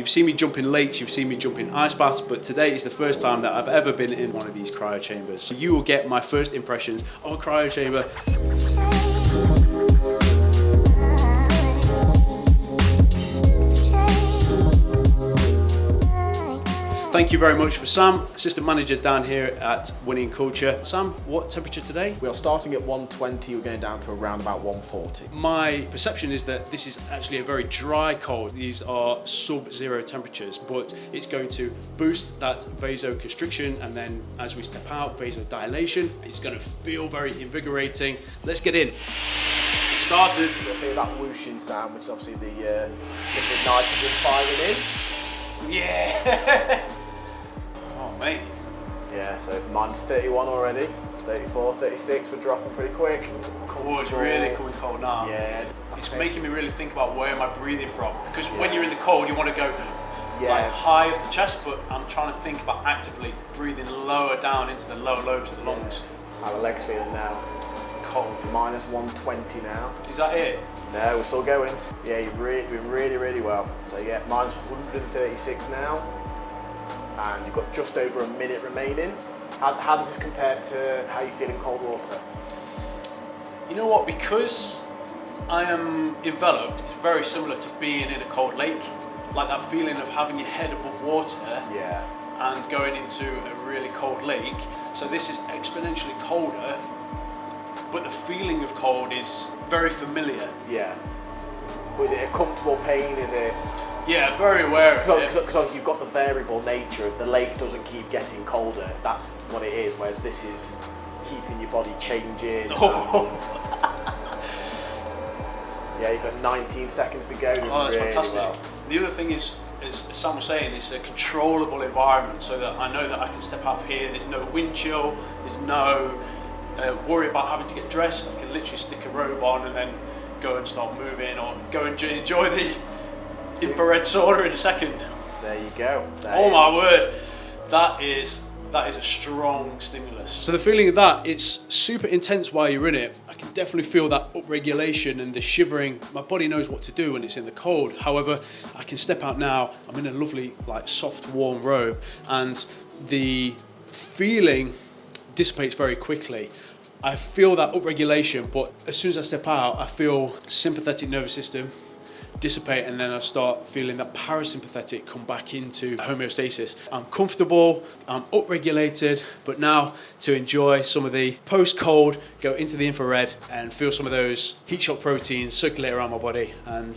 You've seen me jump in lakes, you've seen me jump in ice baths, but today is the first time that I've ever been in one of these cryo chambers. So you will get my first impressions of a cryo chamber. Thank you very much for Sam, assistant manager down here at Winning Culture. Sam, what temperature today? We are starting at 120, we're going down to around about 140. My perception is that this is actually a very dry cold. These are sub-zero temperatures, but it's going to boost that vasoconstriction, and then as we step out, vasodilation. It's going to feel very invigorating. Let's get in. Started. You'll hear that whooshing sound, which is obviously the liquid nitrogen firing in. Yeah! Oh, mate. Yeah, so minus 31 already, 34, 36, we're dropping pretty quick. Oh, it's really coming cold now. Yeah. It's making me really think about where am I breathing from, because when you're in the cold you want to go like high up the chest, but I'm trying to think about actively breathing lower down into the lower lobes of the lungs. How are the legs feeling now? Cold. Minus 120 now. Is that it? No, we're still going. Yeah, you're doing really, really well. So yeah, minus 136 now. And you've got just over a minute remaining. How does this compare to how you feel in cold water? You know what, because I am enveloped, it's very similar to being in a cold lake. Like that feeling of having your head above water and going into a really cold lake. So this is exponentially colder, but the feeling of cold is very familiar. Yeah. Was it a comfortable pain? Is it? Yeah, very aware of it. Because you've got the variable nature of the lake doesn't keep getting colder. That's what it is. Whereas this is keeping your body changing. Oh. Yeah, you've got 19 seconds to go. Oh, that's really fantastic. Well. The other thing is, as Sam was saying, it's a controllable environment, so that I know that I can step out of here. There's no wind chill. There's no worry about having to get dressed. I can literally stick a robe on and then go and start moving, or go and enjoy the Infra Red sauna in a second. There you go. Oh my word, that is a strong stimulus. So the feeling of that, it's super intense while you're in it. I can definitely feel that upregulation and the shivering. My body knows what to do when it's in the cold. However, I can step out now. I'm in a lovely, like, soft, warm robe, and the feeling dissipates very quickly. I feel that upregulation, but as soon as I step out, I feel sympathetic nervous system dissipate, and then I start feeling that parasympathetic come back into homeostasis. I'm comfortable, I'm upregulated, but now to enjoy some of the post-cold, go into the infrared and feel some of those heat shock proteins circulate around my body and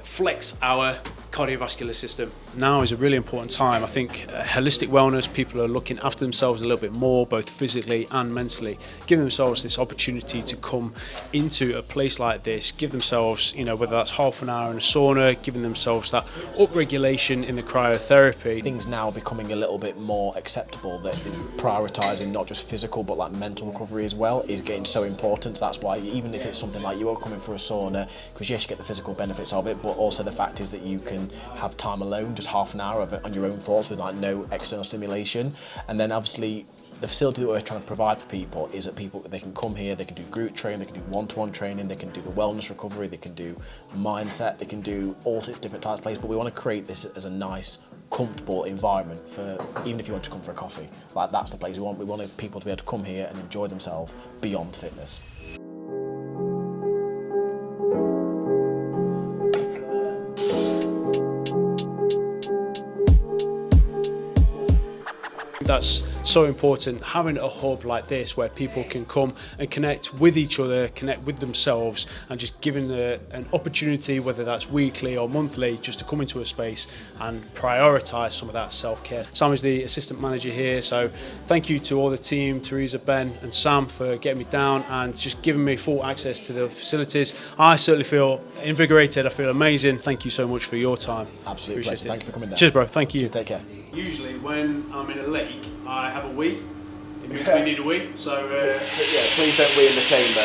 flex our cardiovascular system. Now is a really important time. I think holistic wellness, people are looking after themselves a little bit more, both physically and mentally, giving themselves this opportunity to come into a place like this, give themselves, you know, whether that's half an hour in a sauna, giving themselves that upregulation in the cryotherapy. Things now becoming a little bit more acceptable, that prioritising not just physical but like mental recovery as well is getting so important. So that's why even if it's something like you are coming for a sauna, because yes, you get the physical benefits of it, but also the fact is that you can have time alone, just half an hour of it on your own thoughts with like no external stimulation. And then obviously the facility that we're trying to provide for people is that they can come here, they can do group training, they can do one-to-one training, they can do the wellness recovery, they can do mindset, they can do all different types of places, but we want to create this as a nice, comfortable environment for even if you want to come for a coffee. Like, that's the place we want. We want people to be able to come here and enjoy themselves beyond fitness. That's so important, having a hub like this where people can come and connect with each other, connect with themselves, and just giving an opportunity, whether that's weekly or monthly, just to come into a space and prioritise some of that self-care. Sam is the assistant manager here, so thank you to all the team, Teresa, Ben and Sam, for getting me down and just giving me full access to the facilities. I certainly feel invigorated, I feel amazing. Thank you so much for your time. Absolutely, pleasure. Thank you for coming down. Cheers, bro. Thank you. Cheers, take care. Usually when I'm in a lake, I have a wee. It means we need a wee, so... yeah, please don't wee in the chamber.